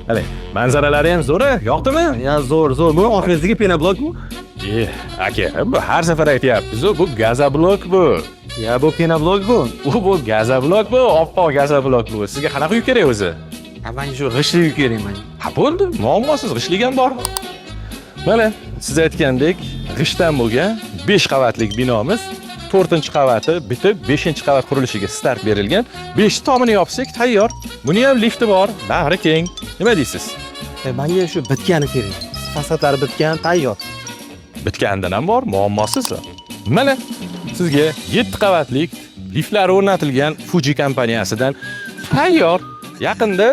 Qarang, manzaralari ham zo'r, yoqdimi? Ya zo'r. Bu orqangizdagi penoblok bu? Aka, bu har safar aytyapmiz-ku, bu gazoblok bu. Ya bu penoblok bu. Bu gazoblok bu, oppoq gazoblok bu. Sizga qanaqa uy kerak o'zi? Menga shu g'ishli uy kerak menga. Ha bo'ldi, muammosiz g'ishlik ham bor. Mana siz aytgandek, g'ishdan bo'lgan 5 qavatlik binomiz 4-qavati bitib 5-qavat qurilishiga start berilgan. 5 tomini yopsak tayyor. Buni ham lifti bor, bag'ri keng. Nima deysiz? Menga shu bitgani kerak. Fasadlari bitgan, tayyor. Bitganidan ham bor, muammosiz. Mana sizga 7 qavatlik liftlari o'rnatilgan Fuji kompaniyasidan tayyor. Yaqinda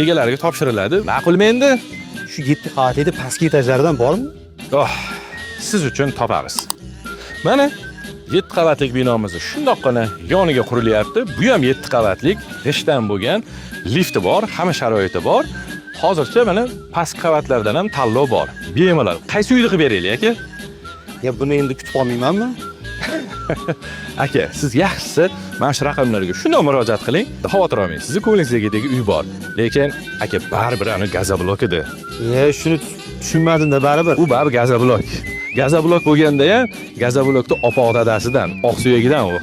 egalariga topshiriladi. Ma'qulmi endi? Shu 7 qavatli pastki etajlardan bormi? Siz uchun topamiz. Mana 7 qavatlik binomiz shundoqqina yoniga qurilyapti. Bu ham 7 qavatlik, g'ishdan bo'lgan, lifti bor, hamma sharoiti bor. Hozircha mana pastki qavatlardan ham tanlov bor. Bemalol qaysi uyni qilib beraylik aka? Ya buni endi kutib qolmaymanmi? Aka, siz yaxshisi mana shu raqamlarga shunday murojaat qiling. Xavotir olmang. Sizning ko'nglingizdagidagi uy bor. Lekin aka baribir ana gazoblok edi. Shuni tushunmadim-da baribir. U baribir gazoblok. Gazoblok bo'lganda ham gazoblokni opoq dadasidan, oq suyagidan u.